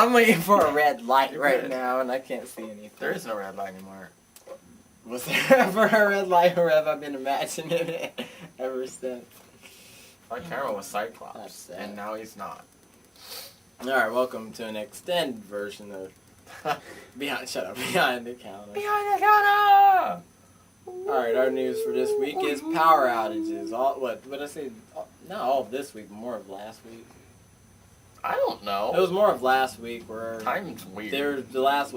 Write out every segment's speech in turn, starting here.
I'm waiting for a red light right now, and I can't see anything. There is no red light anymore. Was there ever a red light, or have I been imagining it ever since? My camera was That's Cyclops, sad. and now he's not. Alright, welcome to an extended version of Behind the Counter. Behind the counter! Alright, our news for this week is power outages. What did I say? Not all of this week, but more of last week. I don't know. It was more of last week where Time's weird. there the last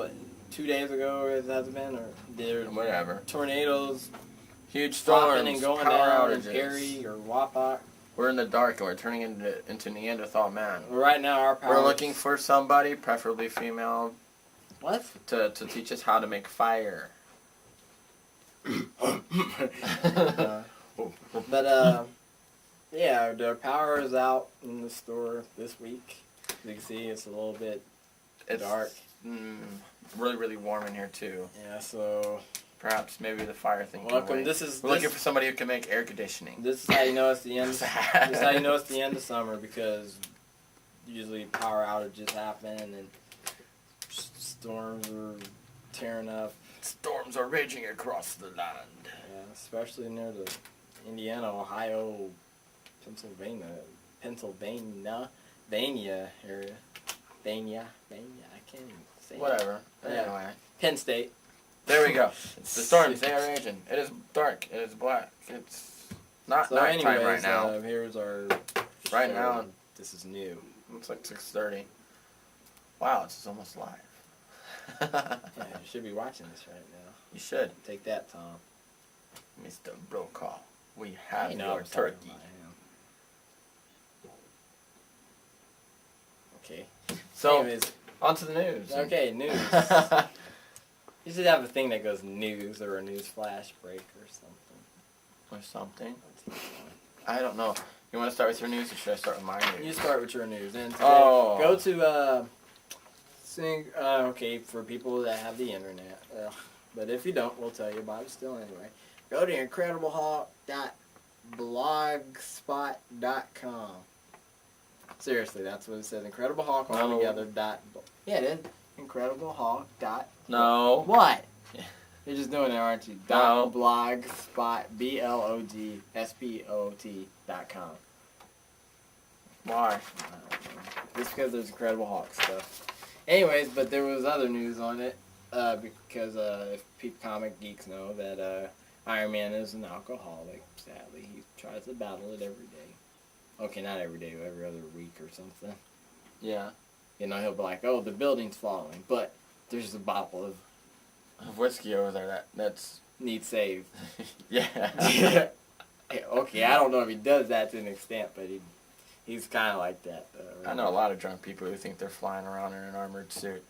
2 days ago it has been, or there Whatever. tornadoes Huge storms, flopping and going power down in outages. Perry or Wapak. We're in the dark and we're turning into Neanderthal man. Right now our power. We're looking for somebody, preferably female, what? to teach us how to make fire. Yeah, the power is out in the store this week. You can see it's a little bit dark. Really, really warm in here too. Yeah, so Perhaps maybe the fire thing. welcome. We're looking for somebody who can make air conditioning. This is how you know it's the end. This is how you know it's the end of summer, because usually power outages happen and storms are tearing up. Storms are raging across the land. Yeah, especially near the Indiana, Ohio, Pennsylvania area. Vania, I can't even say it. Whatever. Yeah. Anyway. Penn State. There we go. The storms, they are raging. It is dark. It is black. It's not nighttime right now. Here's our Right show. now. This is new. It's like 6:30. Wow, it's almost live. Yeah, you should be watching this right now. You should. Take that, Tom. Mr. Brokaw, we have You know your I'm talking turkey. about him. Okay. So, Anyways, on to the news. okay, news. You should have a thing that goes news or a news flash break or something. Or something. I don't know. You want to start with your news, or should I start with my news? You start with your news. And today, Oh. go to okay, for people that have the internet. But if you don't, we'll tell you about it still anyway. Go to incrediblehawk.blogspot.com. Seriously, that's what it says. Incrediblehawk all No. together. Yeah, it is. Incrediblehawk. No. What? Yeah. You're just doing it, aren't you? No. Blogspot, blogspot.com. Why? Just because there's Incredible Hulk stuff. Anyways, but there was other news on it, because if comic geeks know that Iron Man is an alcoholic, sadly. He tries to battle it every day. Okay, not every day, every other week or something. Yeah. You know, he'll be like, oh, the building's falling, but there's a bottle of Whiskey over there. That's needs saved. yeah. Okay, I don't know if he does that to an extent, but he's kind of like that. I know a lot of drunk people who think they're flying around in an armored suit.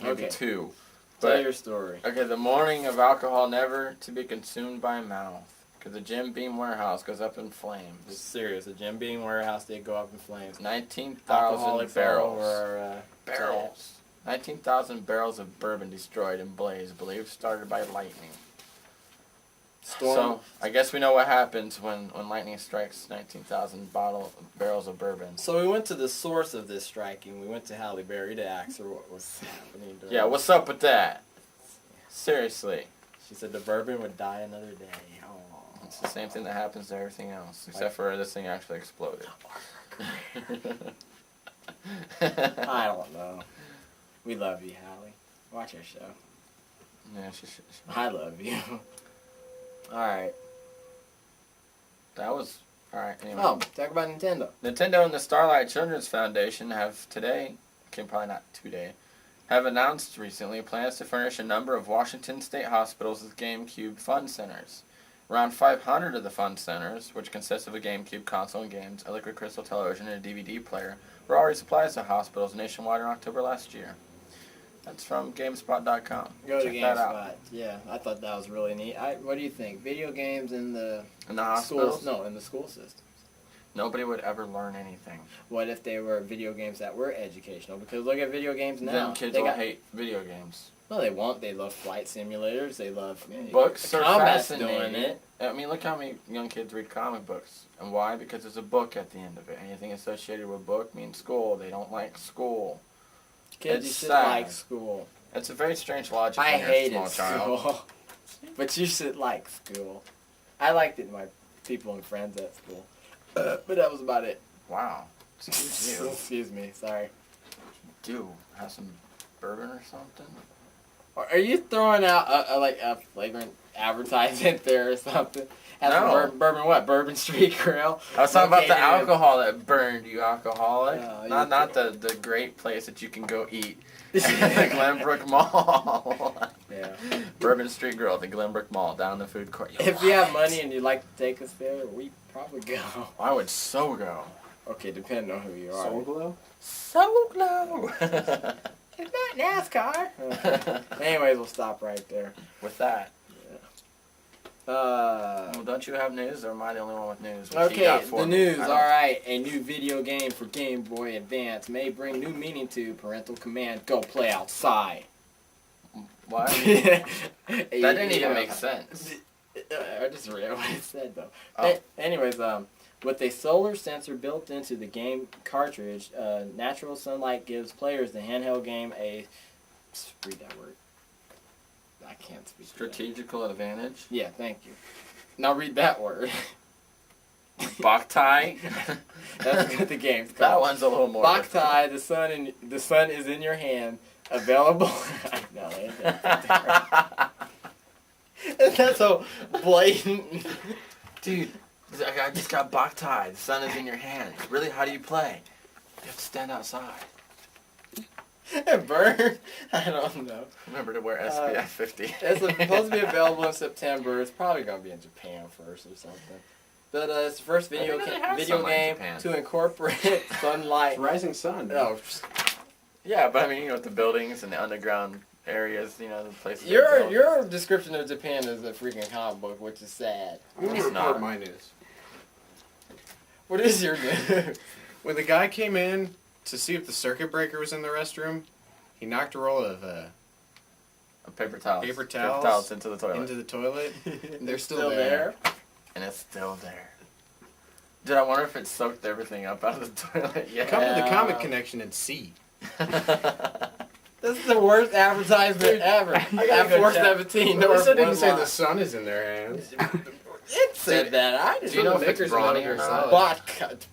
Maybe Okay. two. Tell But, your story. okay, the morning of alcohol never to be consumed by mouth. Because the Jim Beam warehouse goes up in It's flames. serious. The Jim Beam warehouse did go up in flames. 19,000 Alcoholics all barrels. over, Barrels. 19,000 barrels of bourbon destroyed in blaze, believed started by lightning. Storm. So, I guess we know what happens when lightning strikes 19,000 barrels of bourbon. So we went to the source of this striking. We went to Halle Berry to ask her what was happening. Yeah, what's up with that? Seriously. She said the bourbon would die another day. Oh. It's the same thing that happens to everything else, except for this thing actually exploded. I don't know. We love you, Hallie. Watch our show. Yeah, I love you. Alright. that was... Alright, anyway. Oh, talk about Nintendo. Nintendo and the Starlight Children's Foundation have today, okay, probably not today, have announced recently plans to furnish a number of Washington state hospitals with GameCube Fun Centers. Around 500 of the Fun Centers, which consist of a GameCube console and games, a liquid crystal television, and a DVD player, were already supplied to hospitals nationwide in October last year. That's from GameSpot.com. Go to Check that out. GameSpot. Yeah, I thought that was really neat. What do you think? Video games in the In the hospitals? schools? No, in the school system. Nobody would ever learn anything. What if they were video games that were educational? Because look at video games now. Then kids They will got- hate video games. Well, they won't. They love flight simulators. They love Books are combat's fascinating. doing it. I mean, look how many young kids read comic books. And why? Because there's a book at the end of it. Anything associated with book means school. They don't like school. Kids, It's you should sad. like school. It's a very strange logic I when you're a hated small child. school. But you should like school. I liked it, my people and friends at school. But that was about it. Wow. Excuse you. Excuse me, sorry. Do have some bourbon or something? Are you throwing out a flagrant advertisement there or something? Has No. Bourbon what? Bourbon Street Grill? I was talking about the Located in- alcohol that burned you, alcoholic. Oh, not the great place that you can go eat at the Glenbrook Mall. Yeah. Bourbon Street Grill at the Glenbrook Mall, down the food court. If you have money and you'd like to take us there, we probably go. I would so go. Okay, depending on who you are. Soul Glow? So glow. It's not NASCAR. Anyways, we'll stop right there. With that. Uh, Well, don't you have news, or am I the only one with news? What you okay, got for the me? news. I All don't- right, a new video game for Game Boy Advance may bring new meaning to parental command. Go play outside. What? That That didn't even make sense. I just read what it said though. Oh. Anyways, with a solar sensor built into the game cartridge, natural sunlight gives players the handheld game a read that word. I can't speak. Strategical advantage. Yeah, thank you. Now read that word. Boktai. That's what the game's called. That one's a little more. Boktai, the sun is in your hand. Available. I know. That's so blatant. Dude, I just got Boktai. The sun is in your hand. Really? How do you play? You have to stand outside. Burn? I don't know. Remember to wear SPF 50. It's supposed to be available in September. It's probably going to be in Japan first or something. But it's the first video didn't know they have video sunlight in game Japan. to incorporate sunlight. Rising Sun. Oh, Yeah, but I mean, with the buildings and the underground areas, the places. they your build. your description of Japan is a freaking comic book, which is sad. I'm going It's to report not. my news. What is your news? When the guy came in to see if the circuit breaker was in the restroom, he knocked a roll of Paper towels. Paper towels Paper towels into the toilet. into the toilet, and they're still, Still there. And it's still there. Dude, I wonder if it soaked everything up out of the toilet. Yeah. Come to the Yeah. Comic Connection and see. This is the worst advertisement ever. I gotta At go 417. At least I didn't North say One the Line. sun is in their hands. It said that. I Do didn't you know the if it's makers of brawny Metal or Gear not?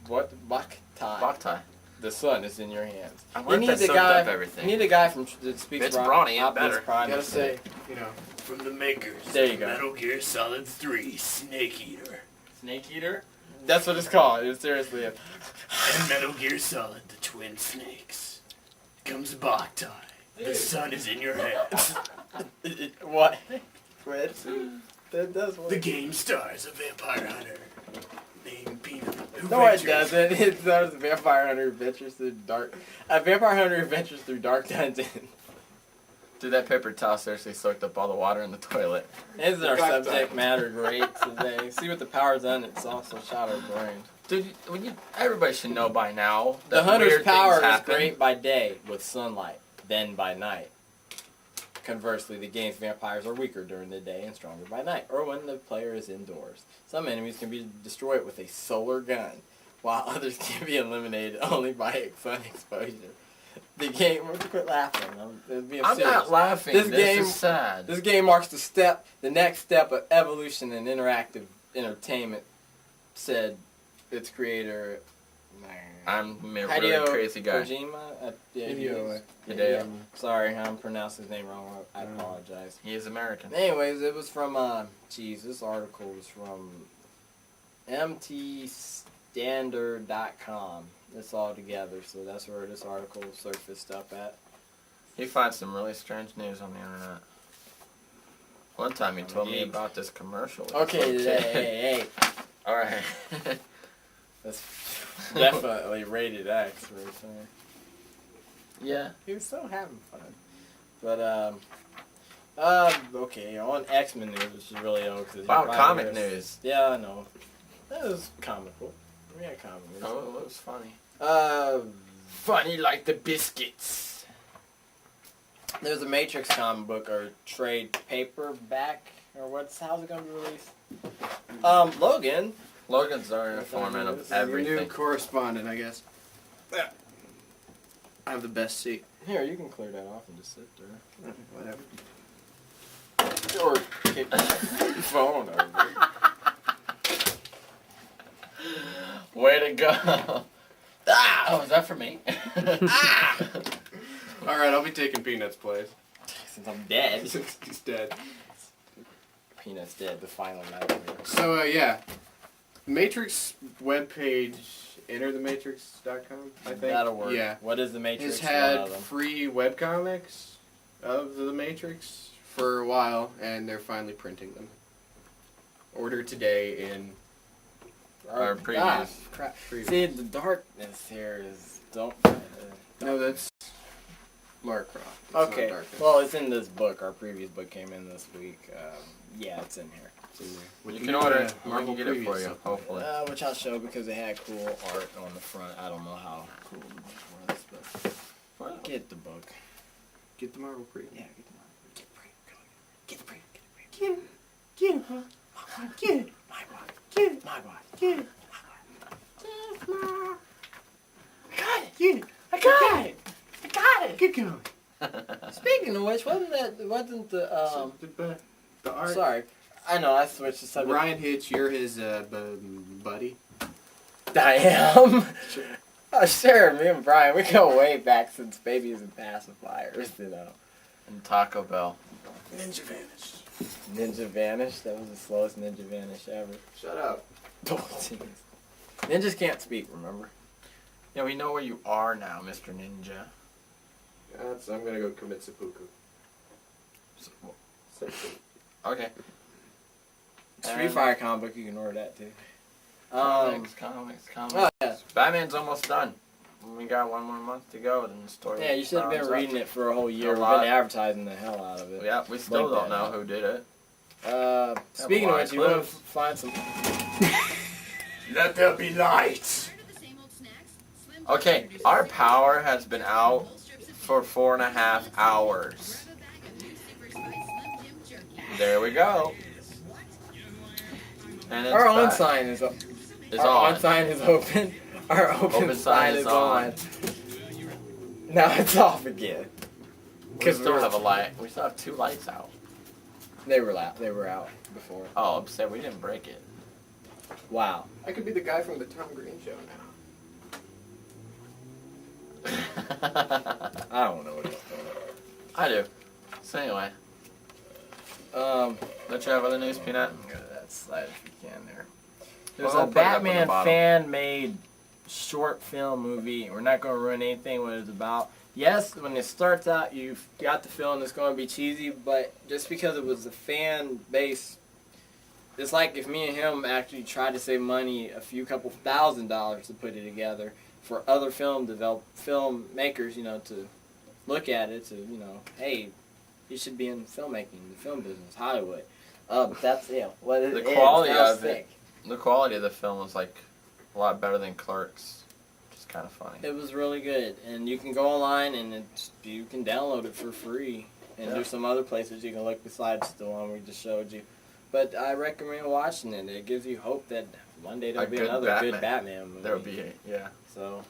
Solid. Bok time. Boktai. The sun is in your hands. I wonder if that soaked up everything. You need a guy from that speaks It's brawny, it's Optimus better. Prime. You gotta say, you know, From the makers There you of go. Metal Gear Solid 3, Snake Eater. Snake Eater? That's what it's called. It seriously is. And Metal Gear Solid, the Twin Snakes. Comes Boktai. The sun is in your hands. What? Quit. That does The game stars a vampire hunter named Peanut. Who No, it ventures- doesn't. It stars a vampire hunter who ventures through dark. A vampire hunter who ventures through dark dungeons. Dude, that paper towel seriously soaked up all the water in the toilet. Isn't our Black subject matter great today? See what the power's done. It's also shot our brains. Dude, everybody should know by now The that hunter's weird power things is happen. great by day with sunlight, then by night. Conversely, the game's vampires are weaker during the day and stronger by night, or when the player is indoors. Some enemies can be destroyed with a solar gun, while others can be eliminated only by sun exposure. The game. Quit laughing. I'm being I'm serious. not laughing. This This game- is sad. This game marks the next step of evolution in interactive entertainment, said its creator. I'm a really Hideo crazy guy. Kojima? Yeah, Hideo. Hideo. Sorry, I'm pronouncing his name wrong. I apologize. He is American. Anyways, it was from, this article was from mtstandard.com. It's all together, so that's where this article surfaced up at. He finds some really strange news on the internet. One time he told me geek. about this commercial. Okay, hey. All right. That's definitely rated X right there. Yeah. He was so having fun. But, okay, on X-Men news, which is really old. Cause Wow, you're comic probably- news. Yeah, I know. That was comical. We had comic news. Oh, it was funny. Uh, Funny like the biscuits. There's a Matrix comic book or trade paperback or how's it gonna be released? Logan. Logan's our informant of Your everything. new correspondent, I guess. I have the best seat. Here, you can clear that off and just sit there. Whatever. Or kick your phone over. Way to go. Ah! Oh, is that for me? Alright, I'll be taking Peanut's place. Since I'm dead. Since he's dead. Peanut's dead, the final nightmare. So, yeah. Matrix webpage, enterthematrix.com, I think. That'll work. Yeah. What is the Matrix? It's had free webcomics of the Matrix for a while, and they're finally printing them. Order today in Our previews. Crap. preview. See, the darkness here is No, that's Mark Croft. It's not okay. Darkness. Well, it's in this book. Our previous book came in this week. Yeah, it's in here. It's in there. You can order it. We Marvel can get it for previews you, up. hopefully. Which I'll show because it had cool art on the front. I don't know how cool the book was, but get the book. Get the Marvel preview. Yeah, get the book. Get the preview. Get the preview. Get it, huh? Get it. My boy. Get it. My boy. Get it. I got it. Get it. I got it. I got it. Get going. Speaking of which, wasn't the The art. sorry, I know I switched the subject. Ryan Hitch, you're his buddy. I am. Oh, sure, me and Brian, we go way back since babies and pacifiers, you know. And Taco Bell. Ninja Vanish. Ninja Vanish, that was the slowest Ninja Vanish ever. Shut up. Oh, jeez. Ninjas can't speak, remember? Yeah, we know where you are now, Mr. Ninja. I'm gonna go commit seppuku. Okay. Street Fighter comic book, you can order that too. Comics. Oh, yeah. Batman's almost done. We got 1 more month to go, then the story. Yeah, you should have been rounds up. reading it for a whole year. A We've lot. been advertising the hell out of it. Yeah, we still Link don't that know up. who did it. Speaking of which, you want to find some... Let there be light. Okay, our power has been out for 4.5 hours. There we go. And it's Our on back. sign is up. It's Our on. on sign is open. Our open sign is on. on. Now it's off again. We still have a light. We still have 2 lights out. They were out. They were out before. Oh, I'm saying we didn't break it. Wow. I could be the guy from the Tom Green show now. I don't know what it's I do. So anyway, doing. don't you have other news, Peanut? Go to that slide if you can there. There's Well, a we'll put it up on the Batman bottom. fan-made short film movie. We're not going to ruin anything what it's about. Yes, when it starts out, you've got the feeling it's going to be cheesy, but just because it was a fan base, it's like if me and him actually tried to save money, couple $1,000s to put it together for other filmmakers, you know, to look at it, to, you know, hey, you should be in filmmaking, the film business, Hollywood. That's, yeah, what it The is. quality That was of it. thick. The quality of the film was like a lot better than Clerks, which is kind of funny. It was really good, and you can go online and you can download it for free. And Yeah. there's some other places you can look besides the one we just showed you. But I recommend watching it. It gives you hope that one day there'll A be good another Batman. good Batman movie. There would be, yeah. So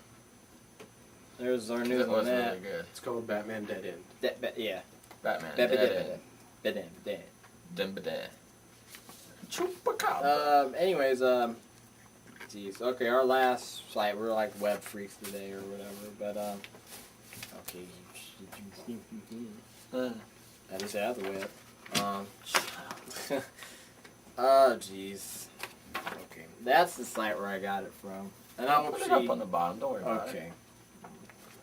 there's our It news was on that. really good. It's called Batman Dead End. Yeah. Batman. Dead End. Dimbadan. Chupacabra. Anyways, geez. Okay, our last site, we're like web freaks today or whatever, but, okay. I just out the web. Oh, jeez. Okay, that's the site where I got it from. And I I'll hope put she... it up on the bottom. Don't worry about it. Okay.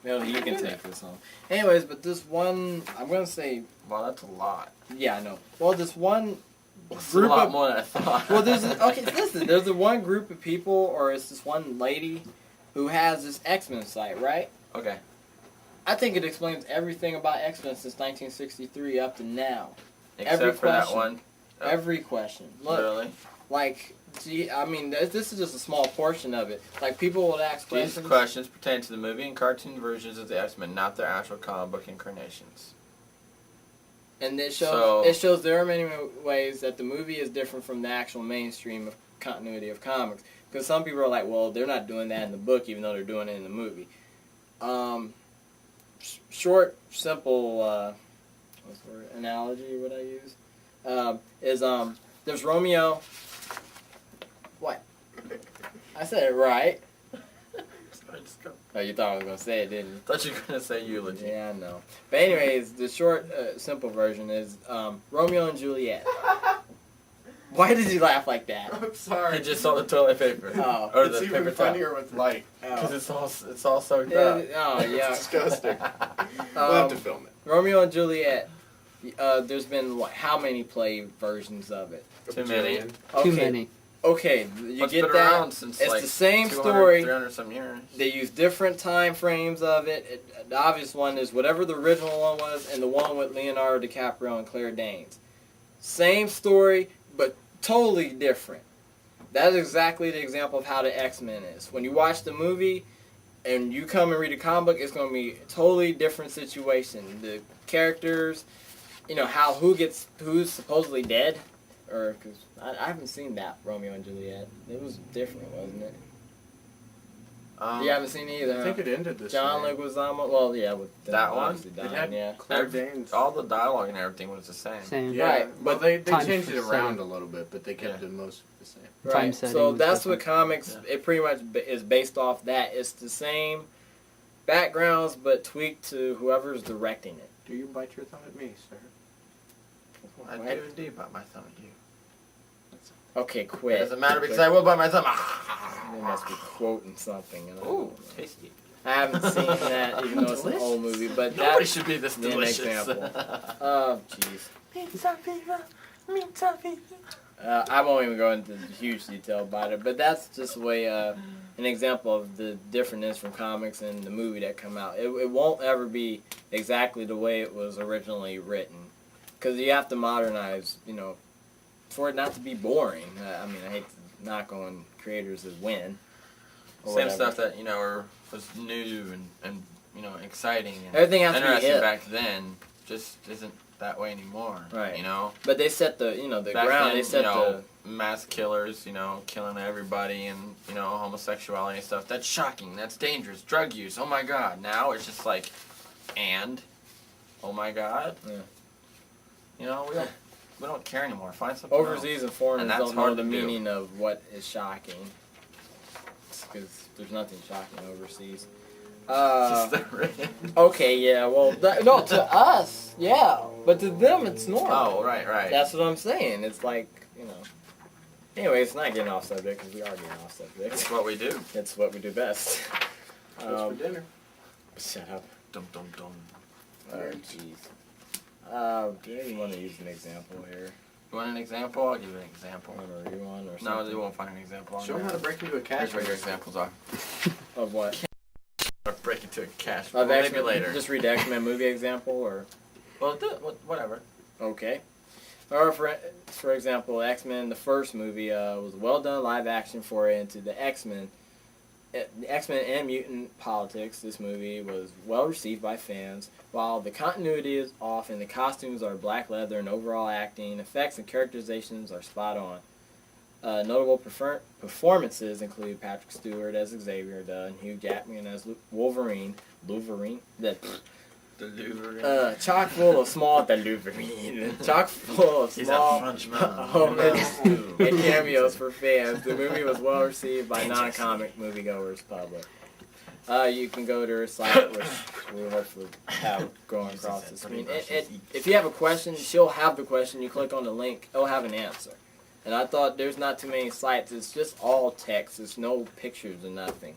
Well, you can take this home. Anyways, but this one, I'm gonna say, Well, that's a lot. yeah, I know. Well, this one It's a group lot of... more than I thought. Well, listen, there's the one group of people, or it's this one lady who has this X-Men site, right? Okay. I think it explains everything about X-Men since 1963 up to now. Except Every for that question. one. Oh. Every question. Look, Really? like, gee, I mean, this is just a small portion of it. Like, people would ask These questions. questions pertain to the movie and cartoon versions of the X-Men, not their actual comic book incarnations. And So- it shows there are many ways that the movie is different from the actual mainstream of continuity of comics. Because some people are like, well, they're not doing that in the book, even though they're doing it in the movie. Short, simple, what's the word? Analogy would I use? Is there's Romeo. What? I said it right. Sorry, just go. Oh, you thought I was gonna say it, didn't you? Thought you were gonna say eulogy. Yeah, I know. But anyways, the short, simple version is Romeo and Juliet. Why did you laugh like that? I'm sorry. I just saw the toilet paper. Oh. Or It's the even paper towel. funnier with light. Because it's all soaked Yeah, up. oh, yeah. It's disgusting. We'll have to film it. Romeo and Juliet. There's been how many play versions of it? Too many. Okay, Too many. Okay, you It's get been that. around since It's like the same 200, story. 300 some years. They use different time frames of it. The obvious one is whatever the original one was, and the one with Leonardo DiCaprio and Claire Danes. Same story, but totally different. That is exactly the example of how the X-Men is. When you watch the movie and you come and read a comic book, it's going to be a totally different situation. The characters, who's supposedly dead, or because I haven't seen that Romeo and Juliet. It was different, wasn't it? You haven't seen it either. I think it ended this John way. Leguizamo. Well, yeah, with That one? obviously It dying, had yeah. Claire Danes. All the dialogue and everything was the same. Same. Yeah, Right, but they time changed for it around setting. a little bit, but they kept Yeah. it most the same. Time Right. setting So was that's what different. comics. It pretty much is based off that. It's the same backgrounds, but tweaked to whoever's directing it. Do you bite your thumb at me, sir? I What? do indeed bite my thumb at you. Okay, It quit. doesn't matter because I will bite my thumb. They must be quoting something. And I Ooh, don't know. tasty. I haven't seen that, even though it's an old movie. But Nobody that's should be this an delicious. example. Oh, jeez. I won't even go into huge detail about it, but that's just the way an example of the difference from comics and the movie that come out. It won't ever be exactly the way it was originally written, because you have to modernize, for it not to be boring. I mean, I hate to knock on creators that win. or Same whatever. stuff that was new and exciting and Everything has to be interesting hip. back then just isn't that way anymore. Right. You know. But they set the the Back ground. then, They set mass killers, killing everybody and, homosexuality and stuff. That's shocking. That's dangerous. Drug use. Oh my God. Now it's just like, oh my God. Yeah. We don't care anymore. Find something overseas and foreigners And that's don't know hard the to do. meaning of what is shocking. Because there's nothing shocking overseas. else. Okay, yeah, well, no, to us, yeah, but to them it's normal. Oh, right. That's what I'm saying. It's like, Anyway, it's not getting off subject because we are getting off subject. That's what we do. It's what we do best. What's for dinner? Shut up. Dum dum dum. Oh, jeez. Do you want to use an example here? You want an example? I'll give you an example. Want to read one or No, something? you won't find an example on Show them how there. to break into a cash Here's what your register. examples are. Of what? Or break into a cash. Of Well, maybe X-Men- later. Just read the X-Men movie example, or Well, whatever. okay. Or for example, X-Men, the first movie was a well-done live-action foray into the X-Men. The X-Men and mutant politics. This movie was well received by fans. While the continuity is off and the costumes are black leather and overall acting, effects and characterizations are spot on. Notable performances include Patrick Stewart as Xavier Dunn, Hugh Jackman as Wolverine, The Louvre. chock full of small chock full of He's small a Frenchman. moments and cameos for fans. The movie was well received by non-comic moviegoers public. You can go to her site, which we'll hopefully have going across the screen. If you have a question, she'll have the question. You click on the link, it'll have an answer. And I thought there's not too many sites. It's just all text. There's no pictures or nothing.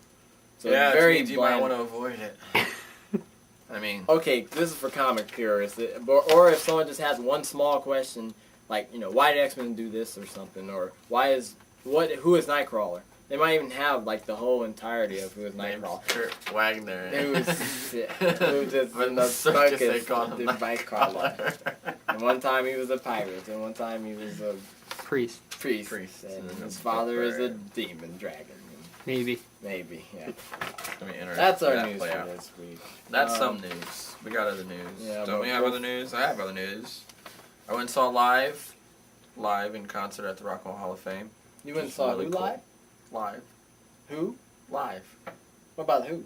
So Yeah, it's very it means you might bland. want to avoid it. I mean, Okay, this is for comic purists. Or if someone just has one small question, like, why did X-Men do this or something, or who is Nightcrawler? They might even have, like, the whole entirety of who is Nightcrawler. Kurt Wagner. Who just But in the circus they circus call him did Nightcrawler. And one time he was a pirate, and one time he was a Priest, priest. And his father is a demon dragon. maybe. Maybe, yeah. Gonna be interesting That's to see our that news play for out. this week. That's some news. We got other news. yeah, Don't but we have we'll- other news? I have other news. I went and saw live in concert at the Rock and Roll Hall of Fame. You went and Just saw really who cool. live? Live. Who? Live. What about who?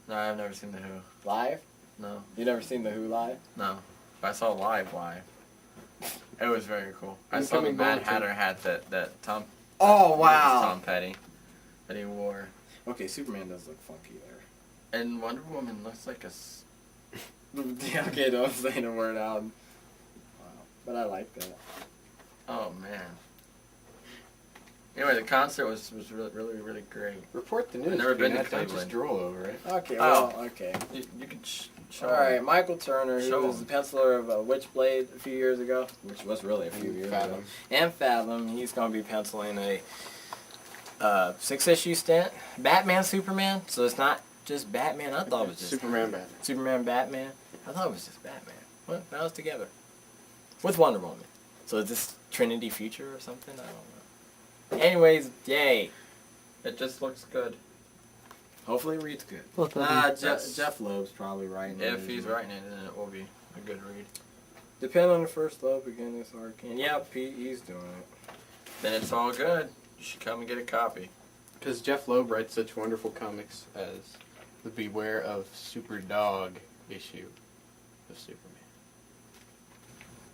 No, I've never seen the Who. Live? No. You never seen the Who live? No. But I saw live. It was very cool. I saw the Incoming Mad bulletin. Hatter hat that Tom. Oh, I think it was Tom Petty. That he wore. Okay, Superman does look funky there. And Wonder Woman looks like a. Yeah, okay, don't say the word out. Wow. But I like that. Oh man. Anyway, the concert was really great. Report the news. I've never been to Peanut, don't Cleveland. just drool over it. Okay, Oh. well, okay. You can show. Alright, Michael Turner, who Show was the him. penciler of Witchblade a few years ago, which was really a few years ago, Fathom. and Fathom, he's going to be penciling a 6-issue stint. Batman, Superman, so it's not just Batman. I thought it was just Superman Batman. Superman, Batman. I thought it was just Batman. Well, now it's together. With Wonder Woman. So is this Trinity Future or something? I don't know. Anyways, yay. It just looks good. Hopefully it reads good. Well, Jeff Loeb's probably writing it. If he's writing it, then it will be a good read. Depend on the first love again, this Arcane. Yep, he's doing it. Then it's all good. You should come and get a copy. Because Jeff Loeb writes such wonderful comics as the Beware of Super Dog issue of Superman.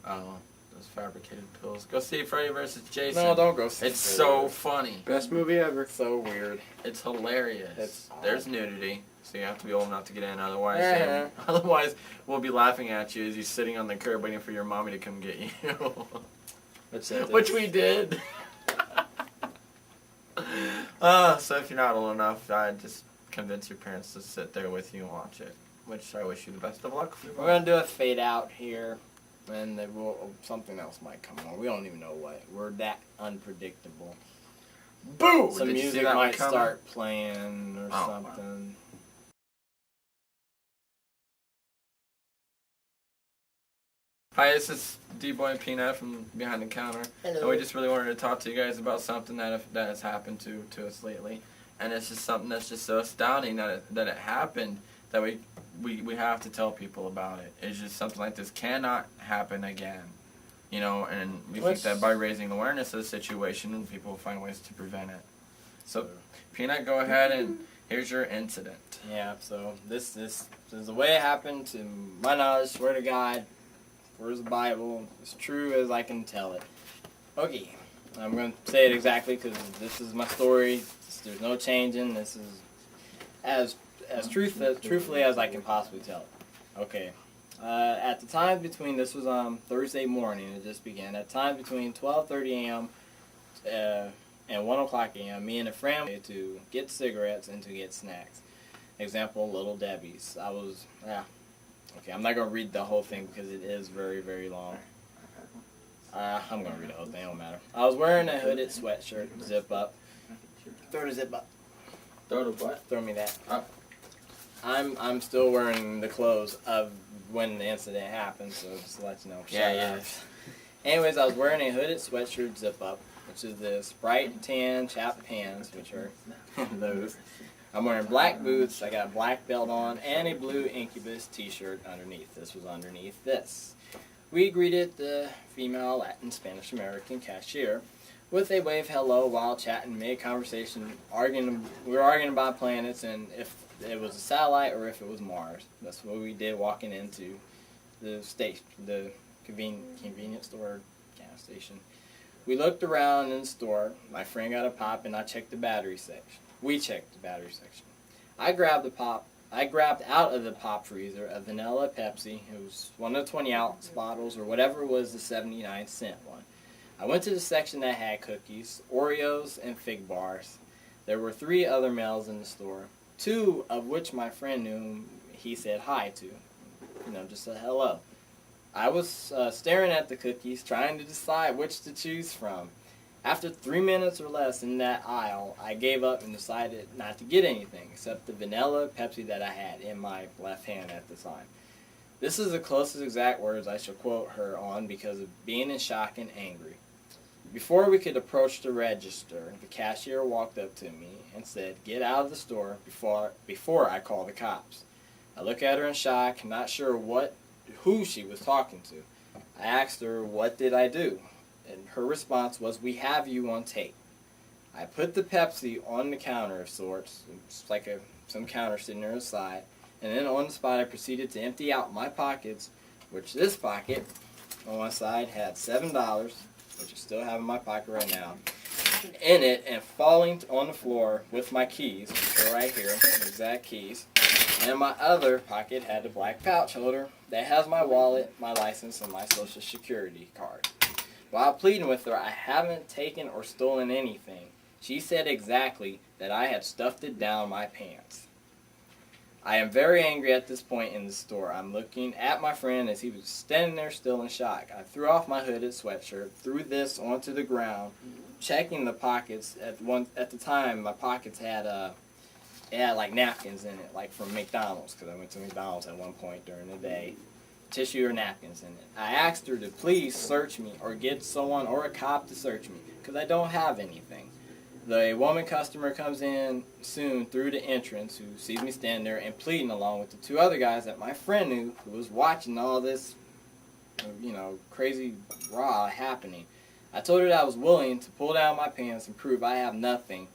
Oh, those fabricated pills. Go see Freddy vs. Jason. No, don't go see It's it. so funny. Best movie ever. so weird. It's hilarious. It's There's nudity, so you have to be old enough to get in. Otherwise, Yeah. otherwise we'll be laughing at you as you're sitting on the curb waiting for your mommy to come get you. Which we did. So if you're not old enough, just convince your parents to sit there with you and watch it. Which I wish you the best of luck. We're gonna do a fade out here, and then something else might come on. We don't even know what. We're that unpredictable. Boo! Some Did you see music that one might coming? start playing or Oh, something. Hi, this is D-Boy and Peanut from Behind the Counter. And we just really wanted to talk to you guys about something that has happened to us lately. And it's just something that's just so astounding that it happened that we have to tell people about it. It's just something like this cannot happen again. You know, and we think that by raising awareness of the situation, people will find ways to prevent it. So, Peanut, go ahead and here's your incident. Yeah, so this is the way it happened to my knowledge, swear to God, where's the Bible, as true as I can tell it. Okay, I'm going to say it exactly because this is my story. There's no changing. This is as truthfully as I can possibly tell it. Okay. At the time between, this was on Thursday morning, it just began. At times between 12:30 a.m. And 1 o'clock a.m., me and a friend went to get cigarettes and to get snacks. Example, Little Debbie's. Okay, I'm not going to read the whole thing because it is very, very long. I'm going to read the whole thing, it don't matter. I was wearing a hooded sweatshirt, zip up. Throw the zip up. Throw the what? Throw me that. Up. I'm still wearing the clothes of when the incident happened, so just to let you know. Yeah. Anyways, I was wearing a hooded sweatshirt zip up, which is the Sprite tan chap pants, which are those. I'm wearing black boots, I got a black belt on, and a blue Incubus t-shirt underneath. This was underneath this. We greeted the female Latin Spanish American cashier with a wave hello while chatting mid-conversation. We were arguing about planets and if it was a satellite or if it was Mars. That's what we did walking into the station, the convenience store, gas station. We looked around in the store. My friend got a pop and I checked the battery section. We checked the battery section. I grabbed out of the pop freezer a vanilla Pepsi. It was one of the 20-ounce bottles or whatever was the 79-cent one. I went to the section that had cookies, Oreos, and fig bars. There were 3 other males in the store, 2 of which my friend knew whom he said hi to. Just a hello. I was staring at the cookies, trying to decide which to choose from. After 3 minutes or less in that aisle, I gave up and decided not to get anything except the vanilla Pepsi that I had in my left hand at the time. This is the closest exact words I shall quote her on because of being in shock and angry. Before we could approach the register, the cashier walked up to me and said, "Get out of the store before I call the cops." I looked at her in shock, not sure who she was talking to. I asked her, what did I do? And her response was, we have you on tape. I put the Pepsi on the counter of sorts. It's like some counter sitting there aside. And then on the spot, I proceeded to empty out my pockets, which this pocket on one side had $7, which I still have in my pocket right now, in it, and falling on the floor with my keys, which are right here, the exact keys. And my other pocket had a black pouch holder that has my wallet, my license, and my social security card. While pleading with her, I haven't taken or stolen anything. She said exactly that I had stuffed it down my pants. I am very angry at this point in the store. I'm looking at my friend as he was standing there still in shock. I threw off my hooded sweatshirt, threw this onto the ground, checking the pockets. At the time, my pockets had like napkins in it, like from McDonald's, because I went to McDonald's at one point during the day. Tissue or napkins in it. I asked her to please search me or get someone or a cop to search me, because I don't have anything. The woman customer comes in soon through the entrance who sees me stand there and pleading along with the two other guys that my friend knew who was watching all this, crazy raw happening. I told her that I was willing to pull down my pants and prove I have nothing.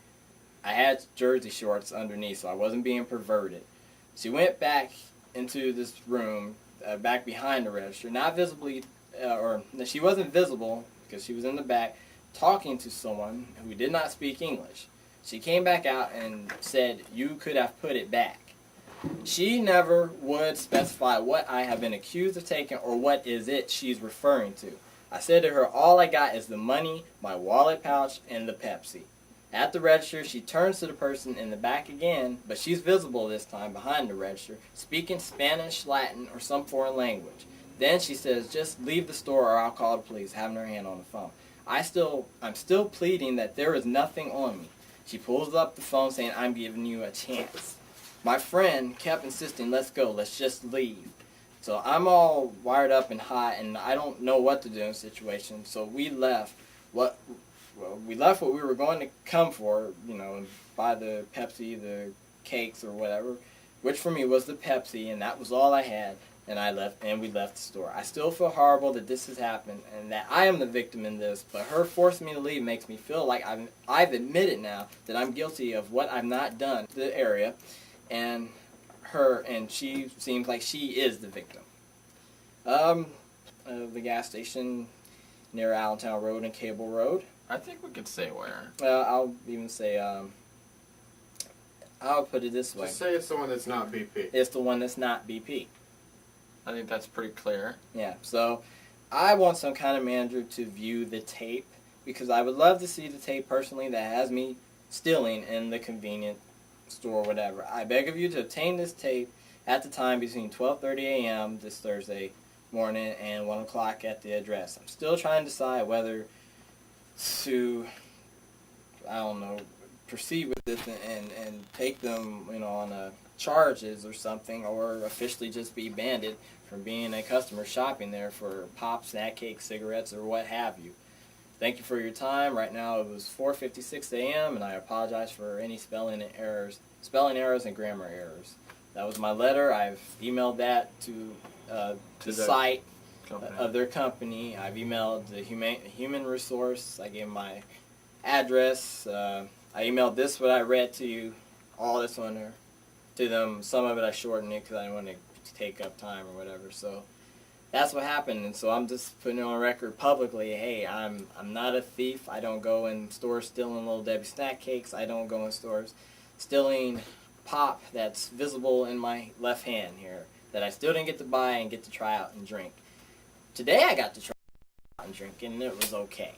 I had jersey shorts underneath, so I wasn't being perverted. She went back into this room, back behind the register, not visibly, she wasn't visible because she was in the back, talking to someone who did not speak English. She came back out and said, you could have put it back. She never would specify what I have been accused of taking or what is it she's referring to. I said to her, all I got is the money, my wallet pouch, and the Pepsi. At the register, she turns to the person in the back again, but she's visible this time behind the register, speaking Spanish, Latin, or some foreign language. Then she says, just leave the store or I'll call the police, having her hand on the phone. I'm still pleading that there is nothing on me. She pulls up the phone saying, I'm giving you a chance. My friend kept insisting, let's go, let's just leave. So I'm all wired up and hot, and I don't know what to do in the situation. So we left what we were going to come for, buy the Pepsi, the cakes or whatever, which for me was the Pepsi, and that was all I had. And we left the store. I still feel horrible that this has happened and that I am the victim in this, but her forcing me to leave makes me feel like I've admitted now that I'm guilty of what I've not done to the area, and she seems like she is the victim. The gas station near Allentown Road and Cable Road. I think we could say where. I'll even say, I'll put it this way. Just say it's the one that's not BP. It's the one that's not BP. I think that's pretty clear. Yeah, so I want some kind of manager to view the tape, because I would love to see the tape personally that has me stealing in the convenience store or whatever. I beg of you to obtain this tape at the time between 12:30 a.m. this Thursday morning and 1 o'clock at the address. I'm still trying to decide whether to, proceed with this and take them, on charges or something, or officially just be banned from being a customer shopping there for pop, snack cakes, cigarettes, or what have you. Thank you for your time. Right now it was 4:56 a.m. and I apologize for any spelling errors and grammar errors. That was my letter. I've emailed that to the site of their company. I've emailed the human resource. I gave my address. I emailed this, what I read to you, all this on there, to them. Some of it I shortened it because I didn't want to take up time or whatever. So that's what happened, and so I'm just putting it on record publicly. Hey, I'm not a thief. I don't go in stores stealing Little Debbie snack cakes. I don't go in stores stealing pop that's visible in my left hand here that I still didn't get to buy and get to try out and drink. Today I got to try out and drink, and it was okay.